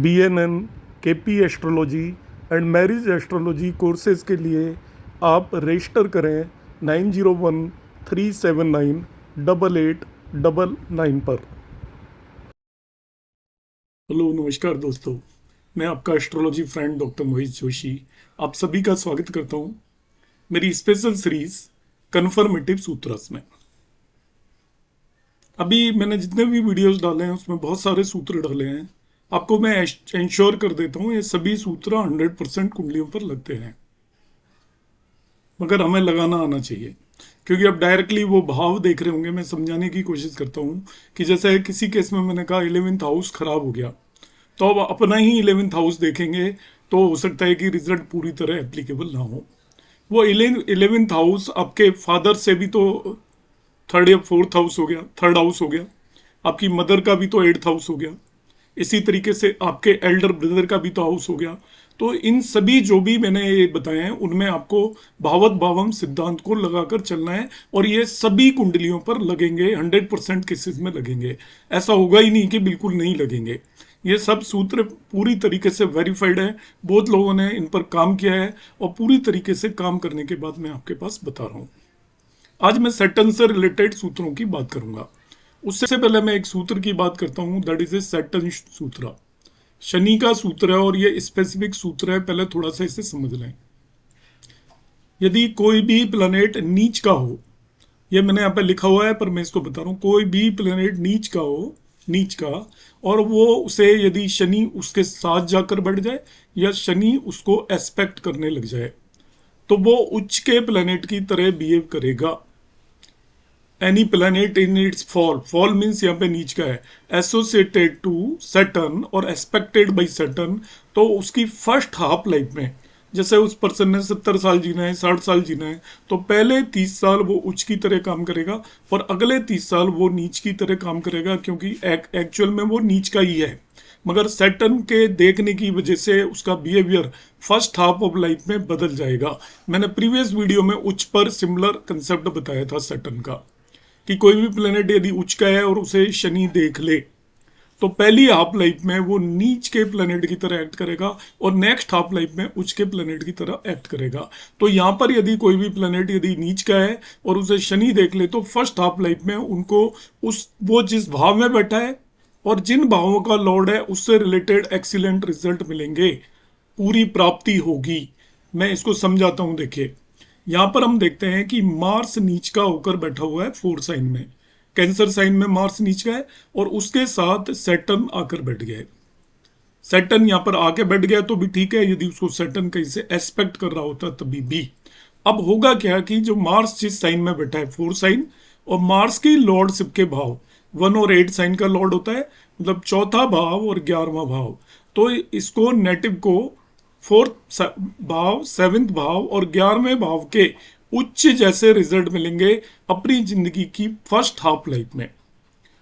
BNN, KP astrology and marriage astrology courses के लिए आप रजिस्टर करें 9013798899 पर। हेलो नमस्कार दोस्तों, मैं आपका एस्ट्रोलॉजी फ्रेंड डॉक्टर मोहित जोशी आप सभी का स्वागत करता हूं मेरी स्पेशल सीरीज कन्फर्मेटिव सूत्रस में। अभी मैंने जितने भी वीडियोस डाले हैं उसमें बहुत सारे सूत्र डाले हैं। आपको मैं इंश्योर कर देता हूँ ये सभी सूत्र 100% कुंडलियों पर लगते हैं, मगर हमें लगाना आना चाहिए, क्योंकि अब डायरेक्टली वो भाव देख रहे होंगे। मैं समझाने की कोशिश करता हूँ कि जैसे किसी केस में मैंने कहा 11th हाउस खराब हो गया, तो अब अपना ही 11th हाउस देखेंगे तो हो सकता है कि रिजल्ट पूरी तरह एप्लीकेबल ना हो। वो 11th हाउस आपके फादर से भी तो थर्ड या फोर्थ हाउस हो गया, थर्ड हाउस हो गया, आपकी मदर का भी तो 8th हाउस हो गया, इसी तरीके से आपके एल्डर ब्रदर का भी तो हाउस हो गया। तो इन सभी जो भी मैंने ये बताए हैं उनमें आपको भावत भावम सिद्धांत को लगाकर चलना है, और ये सभी कुंडलियों पर लगेंगे, 100% केसेस में लगेंगे। ऐसा होगा ही नहीं कि बिल्कुल नहीं लगेंगे। ये सब सूत्र पूरी तरीके से वेरीफाइड है, बहुत लोगों ने इन पर काम किया है, और पूरी तरीके से काम करने के बाद मैं आपके पास बता रहा हूँ। आज मैं सैटर्न से रिलेटेड सूत्रों की बात करूंगा। उससे पहले मैं एक सूत्र की बात करता हूं, दैट इज ए सैटर्न सूत्र। शनि का सूत्र है और ये स्पेसिफिक सूत्र है, पहले थोड़ा सा इसे समझ लें। यदि कोई भी प्लैनेट नीच का हो, ये मैंने यहाँ पे लिखा हुआ है पर मैं इसको बता रहा हूँ, कोई भी प्लैनेट नीच का हो, नीच का, और वो उसे यदि शनि उसके साथ जाकर बैठ जाए या शनि उसको एस्पेक्ट करने लग जाए, तो वो उच्च के प्लैनेट की तरह बिहेव करेगा। Any planet in its fall, fall means यहाँ पे नीच का है, एसोसिएटेड टू सैटर्न और एस्पेक्टेड बाई सैटर्न, तो उसकी फर्स्ट हाफ लाइफ में, जैसे उस पर्सन ने 70 साल जीना है, 60 साल जीना है, तो पहले 30 साल वो उच्च की तरह काम करेगा और अगले 30 साल वो नीच की तरह काम करेगा, क्योंकि एक्चुअल में वो नीच का ही है, मगर सैटर्न के देखने की वजह से उसका behaviour first half of life में बदल जाएगा। मैंने प्रीवियस वीडियो में उच्च पर सिमिलर कंसेप्ट बताया था सैटर्न का, कि कोई भी प्लेनेट यदि उच्च का है और उसे शनि देख ले तो पहली हाफ लाइफ में वो नीच के प्लेनेट की तरह एक्ट करेगा और नेक्स्ट हाफ लाइफ में उच्च के प्लेनेट की तरह एक्ट करेगा। तो यहाँ पर यदि कोई भी प्लेनेट यदि नीच का है और उसे शनि देख ले तो फर्स्ट हाफ लाइफ में उनको वो जिस भाव में बैठा है और जिन भावों का लॉर्ड है उससे रिलेटेड एक्सीलेंट रिजल्ट मिलेंगे, पूरी प्राप्ति होगी। मैं इसको समझाता हूं। देखिए यहां पर हम देखते हैं कि मार्स नीच का होकर बैठा हुआ है 4 साइन में, कैंसर साइन में मार्स नीच का है और उसके साथ सैटर्न आकर बैठ गया है। सैटर्न यहां पर आके बैठ गया तो भी ठीक है, यदि उसको सैटर्न कहीं से एस्पेक्ट कर रहा होता तभी भी। अब होगा क्या कि जो मार्स जिस साइन में बैठा है 4 साइन, और मार्स की लॉर्डशिप के भाव 1 और 8 साइन का लॉर्ड होता है, मतलब चौथा भाव और 11वां भाव, तो इसको नेटिव को फोर्थ भाव, 7वें भाव और 11वें भाव के उच्च जैसे रिजल्ट मिलेंगे अपनी जिंदगी की फर्स्ट हाफ लाइफ में,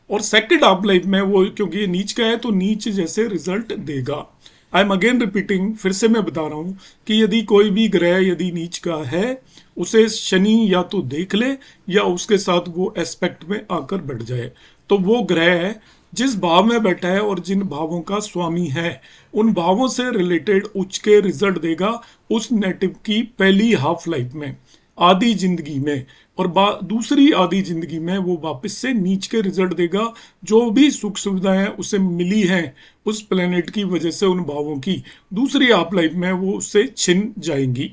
और सेकंड हाफ लाइफ में वो क्योंकि ये नीच का है तो नीच जैसे रिजल्ट देगा। आई एम अगेन रिपीटिंग, फिर से मैं बता रहा हूं कि यदि कोई भी ग्रह यदि नीच का है उसे शनि या तो देख ले या उसके साथ वो एस्पेक्ट में आकर बैठ जाए, तो वो ग्रह जिस भाव में बैठा है और जिन भावों का स्वामी है उन भावों से रिलेटेड उच्च के रिजल्ट देगा उस नेटिव की पहली हाफ लाइफ में, आधी जिंदगी में, और दूसरी आधी जिंदगी में वो वापस से नीच के रिजल्ट देगा। जो भी सुख सुविधाएं उसे मिली हैं उस प्लेनेट की वजह से उन भावों की, दूसरी हाफ लाइफ में वो उससे छिन जाएंगी।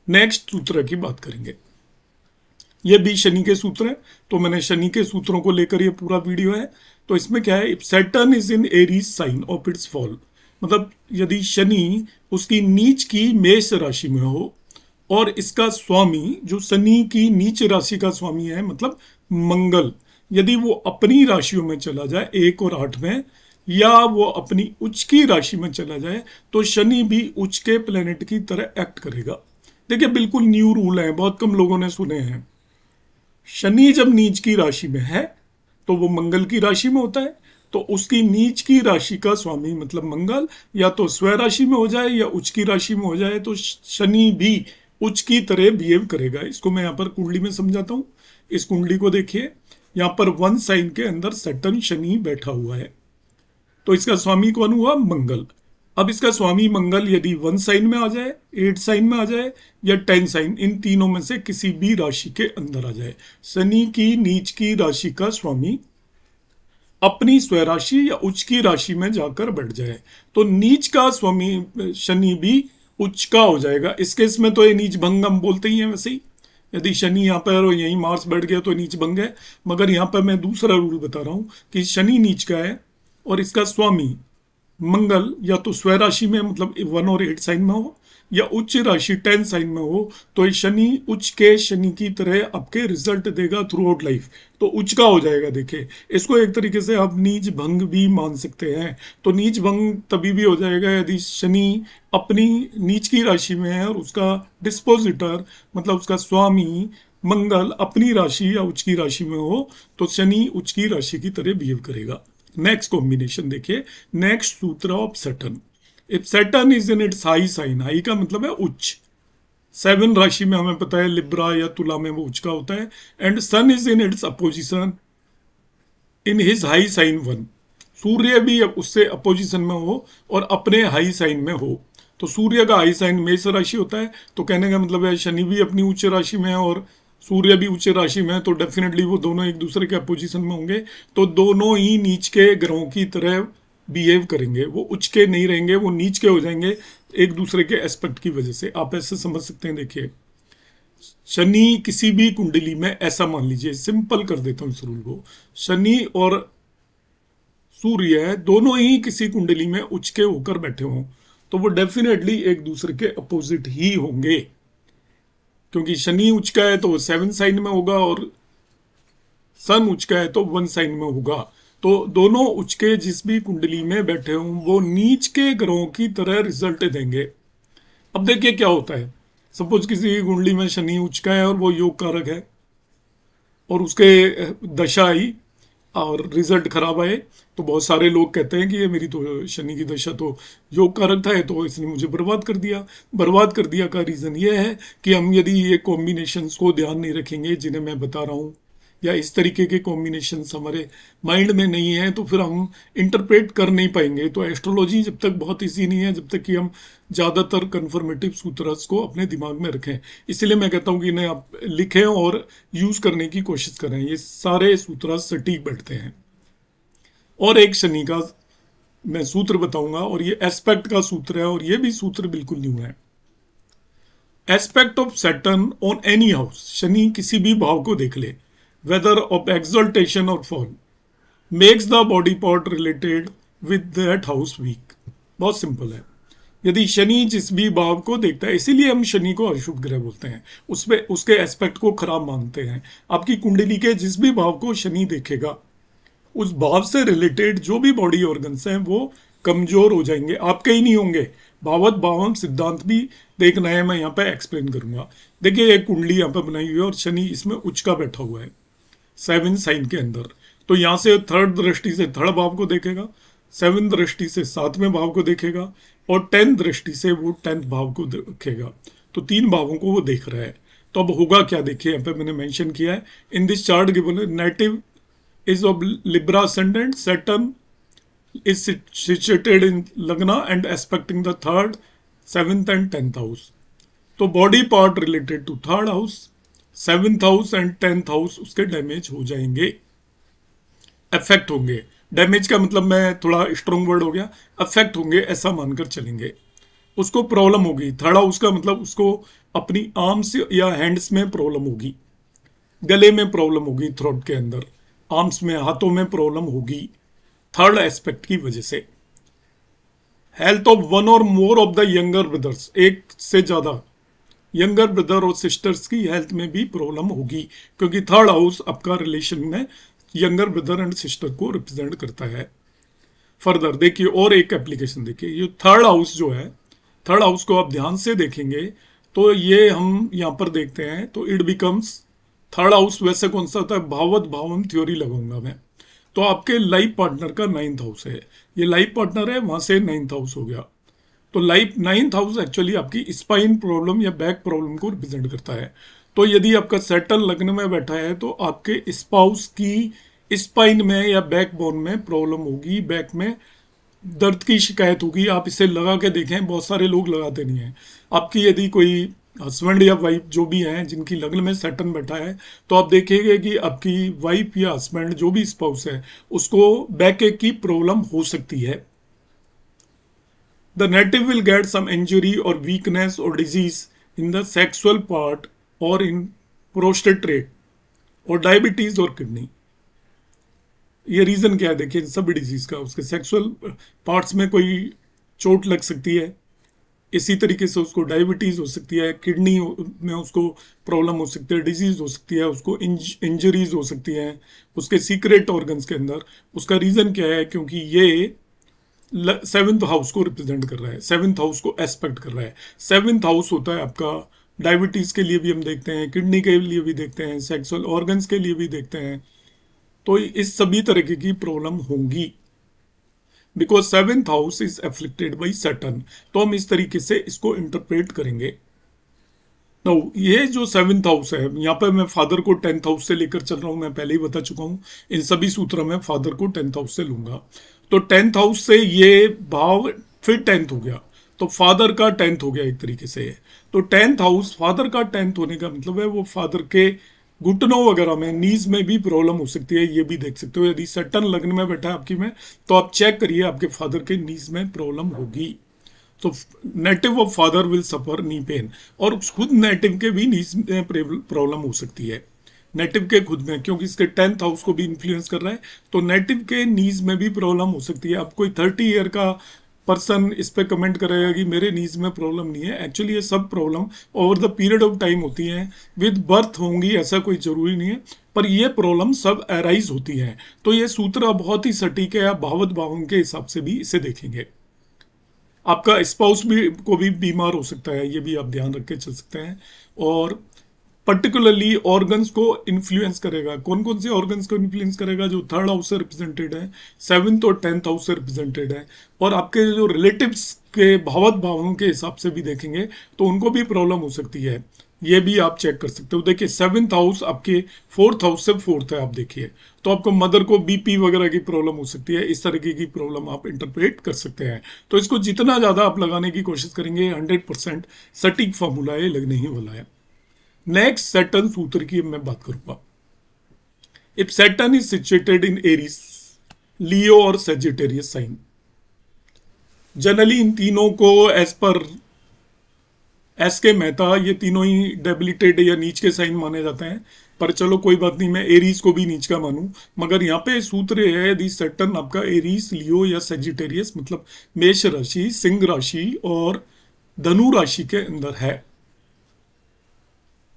नेक्स्ट सूत्र की बात करेंगे, ये भी शनि के सूत्र है, तो मैंने शनि के सूत्रों को लेकर ये पूरा वीडियो है। तो इसमें क्या है, Saturn is in Aries sign of its fall, मतलब यदि शनि उसकी नीच की मेष राशि में हो और इसका स्वामी जो शनि की नीच राशि का स्वामी है मतलब मंगल, यदि वो अपनी राशियों में चला जाए 1 और 8 में, या वो अपनी उच्च की राशि में चला जाए, तो शनि भी उच्च के प्लेनेट की तरह एक्ट करेगा। देखिए बिल्कुल न्यू रूल है, बहुत कम लोगों ने सुने हैं। शनि जब नीच की राशि में है तो वो मंगल की राशि में होता है, तो उसकी नीच की राशि का स्वामी मतलब मंगल या तो स्व राशि में हो जाए या उच्च की राशि में हो जाए, तो शनि भी उच्च की तरह बिहेव करेगा। इसको मैं यहाँ पर कुंडली में समझाता हूँ। इस कुंडली को देखिए, यहाँ पर 1 साइन के अंदर सैटर्न शनि बैठा हुआ है, तो इसका स्वामी कौन हुआ? मंगल। अब इसका स्वामी मंगल यदि 1 साइन में आ जाए, 8 साइन में आ जाए या 10 साइन, इन तीनों में से किसी भी राशि के अंदर आ जाए, शनि की नीच की राशि का स्वामी अपनी स्वराशि या उच्च की राशि में जाकर बैठ जाए, तो नीच का स्वामी शनि भी उच्च का हो जाएगा। इस केस में तो ये नीच भंग हम बोलते ही हैं वैसे ही। यदि शनि यहाँ पर और यहीं मार्स बैठ गया तो नीच भंग है। मगर यहाँ पर मैं दूसरा रूल बता रहा हूँ कि शनि नीच का है और इसका स्वामी मंगल या तो स्वराशि में मतलब 1 और 8 साइन में हो या उच्च राशि 10 साइन में हो, तो ये शनि उच्च के शनि की तरह आपके रिजल्ट देगा थ्रू आउट लाइफ, तो उच्च का हो जाएगा। देखिए, इसको एक तरीके से आप नीच भंग भी मान सकते हैं। तो नीच भंग तभी भी हो जाएगा यदि शनि अपनी नीच की राशि में है और उसका डिस्पोजिटर मतलब उसका स्वामी मंगल अपनी राशि या उच्च की राशि में हो, तो शनि उच्च की राशि की तरह बिहेव करेगा। नेक्स्ट कॉम्बिनेशन देखिए, नेक्स्ट सूत्र of Saturn. If Saturn is in its high sign, high का मतलब है उच्च, 7 राशि में हमें पता है लिब्रा या तुला में वो उच्च का होता है, and sun is in its opposition in his high sign 1, Surya भी उससे अपोजिशन में हो और अपने हाई साइन में हो। तो सूर्य का हाई साइन मेष राशि होता है, तो कहने का मतलब है शनि भी अपनी उच्च राशि में है और सूर्य भी उच्च राशि में है, तो डेफिनेटली वो दोनों एक दूसरे के अपोजिशन में होंगे, तो दोनों ही नीच के ग्रहों की तरह बिहेव करेंगे। वो उच्च के नहीं रहेंगे, वो नीच के हो जाएंगे एक दूसरे के एस्पेक्ट की वजह से। आप ऐसे समझ सकते हैं। देखिए, शनि किसी भी कुंडली में, ऐसा मान लीजिए, सिंपल कर देता हूं इस रूल को, शनि और सूर्य दोनों ही किसी कुंडली में उच्च के होकर बैठे हों, तो वो डेफिनेटली एक दूसरे के अपोजिट ही होंगे, क्योंकि शनि उच्च का है तो वो 7 साइन में होगा और सन उच्च का है तो 1 साइन में होगा। तो दोनों उच्च के जिस भी कुंडली में बैठे हों वो नीच के ग्रहों की तरह रिजल्ट देंगे। अब देखिए क्या होता है, सपोज किसी की कुंडली में शनि उच्च का है और वो योग कारक है और उसके दशा आई और रिजल्ट खराब आए, तो बहुत सारे लोग कहते हैं कि ये मेरी तो शनि की दशा तो योग कारक था, तो इसने मुझे बर्बाद कर दिया। बर्बाद कर दिया का रीज़न ये है कि हम यदि ये कॉम्बिनेशंस को ध्यान नहीं रखेंगे जिन्हें मैं बता रहा हूँ, या इस तरीके के कॉम्बिनेशंस हमारे माइंड में नहीं है, तो फिर हम इंटरप्रेट कर नहीं पाएंगे। तो एस्ट्रोलॉजी जब तक बहुत ईजी नहीं है जब तक कि हम ज़्यादातर कन्फर्मेटिव सूत्रस को अपने दिमाग में रखें। इसलिए मैं कहता हूँ कि इन्हें आप लिखें और यूज़ करने की कोशिश करें, ये सारे सूत्र सटीक बैठते हैं। और एक शनि का मैं सूत्र बताऊंगा और ये एस्पेक्ट का सूत्र है और ये भी सूत्र बिल्कुल न्यू है। Aspect of Saturn on any house, Shani किसी भी भाव को देख ले, वेदर ऑफ एक्सल्टेशन और fall, makes the body part related with that house weak. बहुत सिंपल है। यदि शनि जिस भी भाव को देखता है, इसीलिए हम शनि को अशुभ ग्रह बोलते हैं, उसमें उसके एस्पेक्ट को खराब मानते हैं। आपकी कुंडली के जिस भी भाव को शनि देखेगा उस भाव से रिलेटेड जो भी बॉडी ऑर्गन्स हैं वो कमजोर हो जाएंगे, आपके ही नहीं होंगे। भावत भावम सिद्धांत भी देखना है, मैं यहाँ पे एक्सप्लेन करूंगा। देखिए, एक कुंडली यहाँ पे बनाई हुई है और शनि इसमें उच्च का बैठा हुआ है 7 साइन के अंदर, तो यहाँ से थर्ड दृष्टि से थर्ड भाव को देखेगा, 7 दृष्टि से 7वें भाव को देखेगा और 10 दृष्टि से वो 10th भाव को देखेगा। तो 3 भावों को वो देख रहा है। तो अब होगा क्या, देखिए यहाँ पे मैंने मेंशन किया है in this chart given native is of Libra ascendant, Saturn is situated in Lagna and aspecting the 3rd, 7th and 10th house. तो body part related to 3rd house, 7th house and 10th house उसके damage हो जाएंगे, affect होंगे। Damage का मतलब मैं थोड़ा strong word हो गया, अफेक्ट होंगे ऐसा मानकर चलेंगे। उसको प्रॉब्लम होगी। 3rd हाउस का मतलब उसको अपनी आर्म्स या हैंड्स में प्रॉब्लम होगी, गले में प्रॉब्लम होगी, थ्रोट के अंदर, आर्म्स में, हाथों में प्रॉब्लम होगी 3rd एस्पेक्ट की वजह से। हेल्थ ऑफ 1 और more of the younger brothers, एक से ज्यादा यंगर ब्रदर और सिस्टर्स की हेल्थ में भी प्रॉब्लम होगी, क्योंकि 3rd हाउस आपका रिलेशन में यंगर ब्रदर एंड सिस्टर को रिप्रेजेंट करता है। फर्दर देखिए और एक एप्लीकेशन देखिए, ये 3rd हाउस जो है, 3rd हाउस को आप ध्यान से देखेंगे तो ये हम यहाँ पर देखते हैं, तो इट बिकम्स 3rd हाउस वैसे कौन सा होता है, भावत भावम थ्योरी लगाऊंगा मैं। तो आपके लाइफ पार्टनर का 9th हाउस है, ये लाइफ पार्टनर है, वहां से 9th हाउस हो गया। तो लाइफ 9th हाउस एक्चुअली आपकी स्पाइन प्रॉब्लम या बैक प्रॉब्लम को रिप्रेजेंट करता है। तो यदि आपका सैटर्न लग्न में बैठा है तो आपके स्पाउस की स्पाइन में या बैक बोन में प्रॉब्लम होगी, बैक में दर्द की शिकायत होगी, आप इसे लगा के देखें, बहुत सारे लोग लगाते नहीं हैं। आपकी यदि कोई हस्बैंड या वाइफ जो भी हैं जिनकी लग्न में सैटर्न बैठा है, तो आप देखेंगे कि आपकी वाइफ या हस्बैंड जो भी स्पाउस है उसको बैक एक की प्रॉब्लम हो सकती है। The native will get some injury और वीकनेस और disease in the sexual part और इन प्रोस्टेट और डायबिटीज और किडनी। ये रीजन क्या है, देखिए सभी डिजीज का, उसके सेक्सुअल पार्ट्स में कोई चोट लग सकती है, इसी तरीके से उसको डायबिटीज हो सकती है, किडनी में उसको प्रॉब्लम हो सकती है, डिजीज हो सकती है, उसको इंजरीज हो सकती हैं उसके सीक्रेट ऑर्गन्स के अंदर। उसका रीजन क्या है, क्योंकि ये सेवेंथ हाउस को रिप्रेजेंट कर रहा है, सेवेंथ हाउस को एस्पेक्ट कर रहा है। सेवेंथ हाउस होता है आपका डायबिटीज के लिए भी हम देखते हैं, किडनी के लिए भी देखते हैं, सेक्सुअल ऑर्गन्स के लिए भी देखते हैं। तो इस सभी तरीके की प्रॉब्लम होंगी, because seventh house is afflicted by Saturn. तो हम इस तरीके से इसको इंटरप्रेट करेंगे। नो, ये जो सेवेंथ हाउस है, यहाँ पे मैं फादर को टेंथ हाउस से लेकर चल रहा हूँ, मैं पहले ही बता चुका हूँ। इन सभी सूत्रों में फादर को टेंथ हाउस से लूंगा। तो टेंथ हाउस से ये भाव फिर टेंथ हो गया, तो फादर का टेंथ हो गया एक तरीके से। तो टेंथ हाउस फादर का टेंथ होने का मतलब है वो फादर के घुटनों वगैरह में, नीज में भी प्रॉब्लम हो सकती है, ये भी देख सकते हो। यदि सैटर्न लग्न में बैठा है आपकी में, तो आप चेक करिए आपके फादर के नीज में प्रॉब्लम होगी। तो native of father will suffer knee pain, और खुद नेटिव के भी नीज में प्रॉब्लम हो सकती है, नेटिव के खुद में, क्योंकि इसके टेंथ हाउस को भी इन्फ्लुएंस कर रहा है। तो नेटिव के नीज में भी प्रॉब्लम हो सकती है। अब कोई 30 ईयर का पर्सन इस पे कमेंट करेगा कि मेरे नीज में प्रॉब्लम नहीं है, एक्चुअली ये सब problem over the period of time होती हैं, विद बर्थ होंगी ऐसा कोई जरूरी नहीं है, पर ये प्रॉब्लम सब एराइज होती हैं। तो ये सूत्र बहुत ही सटीक है, आप भावत भावों के हिसाब से भी इसे देखेंगे। आपका स्पाउस भी को भी बीमार हो सकता है, ये भी आप ध्यान रख के चल सकते हैं। और पर्टिकुलरली ऑर्गन्स को इन्फ्लुएंस करेगा, कौन कौन से ऑर्गन्स को इन्फ्लुएंस करेगा, जो थर्ड हाउस से रिप्रेजेंटेड है, सेवेंथ और टेंथ हाउस से रिप्रेजेंटेड है। और आपके जो रिलेटिव्स के भावत भावों के हिसाब से भी देखेंगे तो उनको भी प्रॉब्लम हो सकती है, ये भी आप चेक कर सकते हो। देखिए सेवेंथ हाउस आपके फोर्थ हाउस से फोर्थ है, आप देखिए, तो आपको मदर को बीपी वगैरह की प्रॉब्लम हो सकती है, इस तरीके की प्रॉब्लम आप इंटरप्रेट कर सकते हैं। तो इसको जितना ज्यादा आप लगाने की कोशिश करेंगे, 100% सटीक फॉर्मूला है, लगने ही वाला है। नेक्स्ट सैटर्न सूत्र की मैं बात करूंगा। If Saturn is situated in Aries, Leo और सेजिटेरियस साइन, जनरली इन तीनों को एज पर एस के मेहता ये तीनों ही डेबिलिटेड या नीच के साइन माने जाते हैं। पर चलो कोई बात नहीं, मैं एरीज को भी नीच का मानूं। मगर यहाँ पे सूत्र है, यदि सैटर्न आपका एरीज, लियो या सेजिटेरियस मतलब मेष राशि, सिंह राशि और धनु राशि के अंदर है,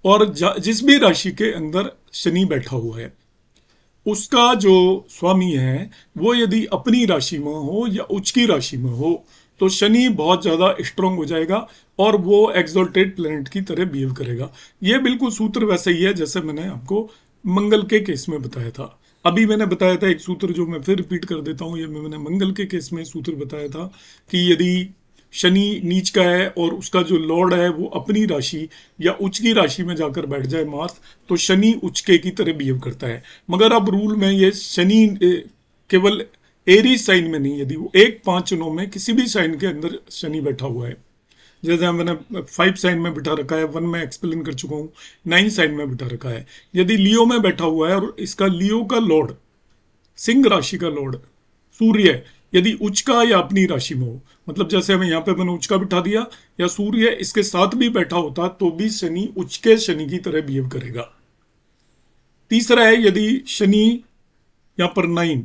और जिस भी राशि के अंदर शनि बैठा हुआ है, उसका जो स्वामी है वो यदि अपनी राशि में हो या उच्च की राशि में हो, तो शनि बहुत ज्यादा स्ट्रांग हो जाएगा और वो एक्सोल्टेड प्लेनेट की तरह बिहेव करेगा। ये बिल्कुल सूत्र वैसे ही है जैसे मैंने आपको मंगल के केस में बताया था। अभी मैंने बताया था एक सूत्र जो मैं फिर रिपीट कर देता हूं, ये मैंने मंगल के केस में सूत्र बताया था कि यदि शनि नीच का है और उसका जो लॉर्ड है वो अपनी राशि या उच्च की राशि में जाकर बैठ जाए मार्स, तो शनि उच्च के की तरह बिहेव करता है। मगर अब रूल में ये शनि केवल एरी साइन में नहीं, यदि वो 1, 5, 9 में किसी भी साइन के अंदर शनि बैठा हुआ है, जैसे मैंने 5 साइन में बिठा रखा है, 1 में एक्सप्लेन कर चुका हूँ, 9 साइन में बिठा रखा है, यदि लियो में बैठा हुआ है और इसका लियो का लॉर्ड, सिंह राशि का लॉर्ड सूर्य, यदि उच्च का या अपनी राशि में हो, मतलब जैसे हमें यहाँ पे मैंने उच्च का बिठा दिया, या सूर्य इसके साथ भी बैठा होता तो भी शनि उच्च के शनि की तरह बिहेव करेगा। तीसरा है, यदि शनि यहाँ पर 9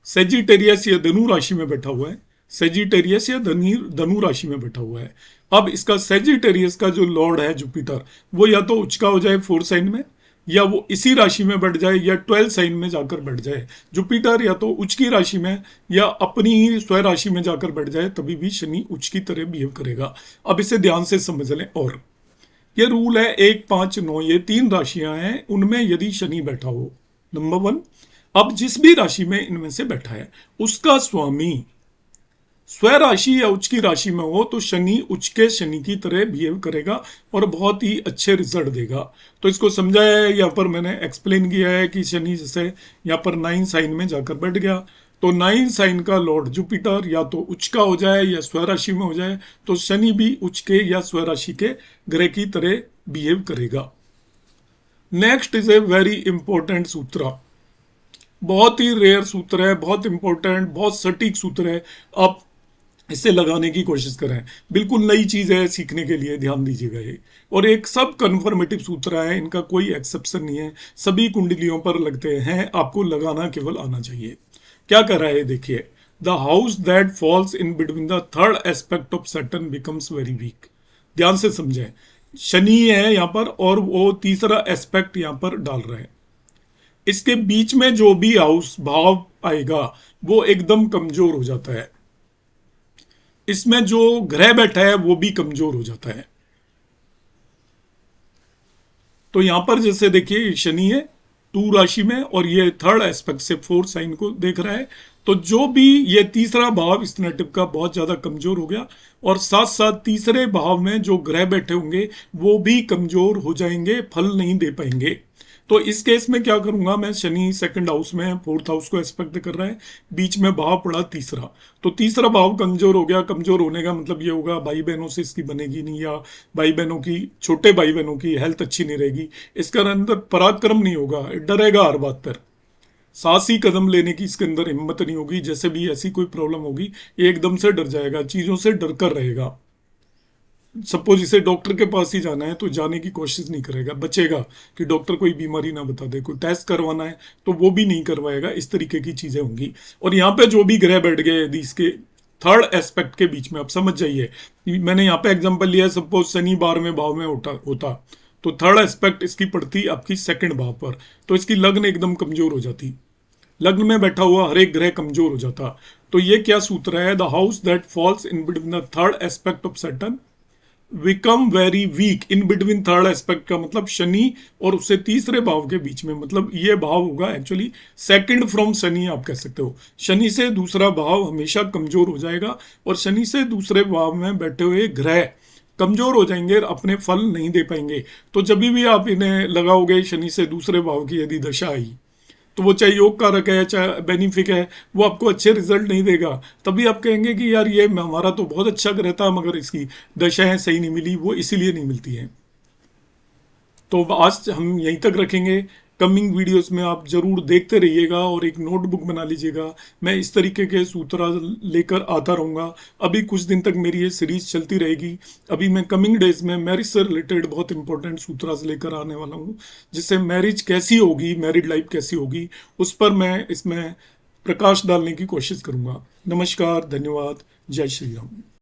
सेजिटेरियस या धनु राशि में बैठा हुआ है, सेजिटेरियस या धनु राशि में बैठा हुआ है। अब इसका सेजिटेरियस का जो लॉर्ड है जुपिटर, वो या तो उच्च का हो जाए 4 साइन में, या वो इसी राशि में बैठ जाए या 12 साइन में जाकर बैठ जाए। जुपिटर या तो उच्च की राशि में या अपनी ही स्व राशि में जाकर बैठ जाए, तभी भी शनि उच्च की तरह बिहेव करेगा। अब इसे ध्यान से समझ लें। और ये रूल है 1, 5, 9, ये 3 राशियां हैं, उनमें यदि शनि बैठा हो, नंबर 1। अब जिस भी राशि में इनमें से बैठा है, उसका स्वामी स्व राशि या उच्च की राशि में हो, तो शनि उच्च के शनि की तरह बिहेव करेगा और बहुत ही अच्छे रिजल्ट देगा। तो इसको समझाया है, यहाँ पर मैंने एक्सप्लेन किया है कि शनि जैसे यहाँ पर 9 साइन में जाकर बैठ गया, तो 9 साइन का लॉर्ड जुपिटर या तो उच्च का हो जाए या स्वराशि में हो जाए, तो शनि भी उच्च के या स्वराशि के ग्रह की तरह बिहेव करेगा। Next is a very important सूत्र, बहुत ही रेयर सूत्र है, बहुत इंपॉर्टेंट, बहुत सटीक सूत्र है। आप इसे लगाने की कोशिश करें, बिल्कुल नई चीज है सीखने के लिए, ध्यान दीजिएगा ये। और एक सब कन्फर्मेटिव सूत्र है, इनका कोई एक्सेप्शन नहीं है, सभी कुंडलियों पर लगते हैं, आपको लगाना केवल आना चाहिए। क्या कर रहा है देखिए, the house that falls in between the third aspect of Saturn becomes very weak. ध्यान से समझें, शनि है यहां पर और वो तीसरा एस्पेक्ट यहां पर डाल रहा है, इसके बीच में जो भी हाउस भाव आएगा वो एकदम कमजोर हो जाता है, इसमें जो ग्रह बैठा है वो भी कमजोर हो जाता है। तो यहां पर जैसे देखिए शनि है 2 राशि में और ये थर्ड एस्पेक्ट से 4 साइन को देख रहा है, तो जो भी ये तीसरा भाव इस नेटिव का बहुत ज्यादा कमजोर हो गया, और साथ साथ तीसरे भाव में जो ग्रह बैठे होंगे वो भी कमजोर हो जाएंगे, फल नहीं दे पाएंगे। तो इस केस में क्या करूंगा मैं, शनि सेकंड हाउस में फोर्थ हाउस को एस्पेक्ट कर रहा है, बीच में भाव पड़ा तीसरा, तो तीसरा भाव कमजोर हो गया। कमजोर होने का मतलब ये होगा भाई बहनों से इसकी बनेगी नहीं, या भाई बहनों की, छोटे भाई बहनों की हेल्थ अच्छी नहीं रहेगी, इसका अंदर पराक्रम नहीं होगा, डरेगा हर बात पर, साहसी कदम लेने की इसके अंदर हिम्मत नहीं होगी, जैसे भी ऐसी कोई प्रॉब्लम होगी ये एकदम से डर जाएगा, चीजों से डर कर रहेगा। सपोज इसे डॉक्टर के पास ही जाना है तो जाने की कोशिश नहीं करेगा, बचेगा कि डॉक्टर कोई बीमारी ना बता दे, कोई टेस्ट करवाना है तो वो भी नहीं करवाएगा, इस तरीके की चीजें होंगी। और यहाँ पे जो भी ग्रह बैठ गए यदि इसके थर्ड एस्पेक्ट के बीच में, आप समझ जाइए, मैंने यहाँ पे एग्जांपल लिया, सपोज शनि 12वें भाव में होता तो थर्ड एस्पेक्ट इसकी पड़ती आपकी सेकंड भाव पर, तो इसकी लग्न एकदम कमजोर हो जाती, लग्न में बैठा हुआ हर एक ग्रह कमजोर हो जाता। तो ये क्या सूत्र है, the house that falls in between the third aspect of Saturn become very weak in between third aspect का मतलब शनि और उससे तीसरे भाव के बीच में, मतलब ये भाव होगा एक्चुअली सेकंड फ्रॉम शनि, आप कह सकते हो शनि से दूसरा भाव हमेशा कमजोर हो जाएगा, और शनि से दूसरे भाव में बैठे हुए ग्रह कमजोर हो जाएंगे और अपने फल नहीं दे पाएंगे। तो जब भी आप इन्हें लगाओगे शनि से दूसरे भाव की यदि दशा आई, तो वो चाहे योग कारक है चाहे बेनिफिक है, वो आपको अच्छे रिजल्ट नहीं देगा। तभी आप कहेंगे कि यार ये हमारा तो बहुत अच्छा ग्रह था मगर इसकी दशाएं सही नहीं मिली, वो इसीलिए नहीं मिलती हैं। तो आज हम यहीं तक रखेंगे, कमिंग वीडियोस में आप जरूर देखते रहिएगा और एक नोटबुक बना लीजिएगा, मैं इस तरीके के सूत्र लेकर आता रहूँगा। अभी कुछ दिन तक मेरी ये सीरीज चलती रहेगी, अभी मैं कमिंग डेज में मैरिज से रिलेटेड बहुत इंपॉर्टेंट सूत्र लेकर आने वाला हूँ, जिससे मैरिज कैसी होगी, मैरिड लाइफ कैसी होगी, उस पर मैं इसमें प्रकाश डालने की कोशिश करूँगा। नमस्कार, धन्यवाद, जय श्री राम।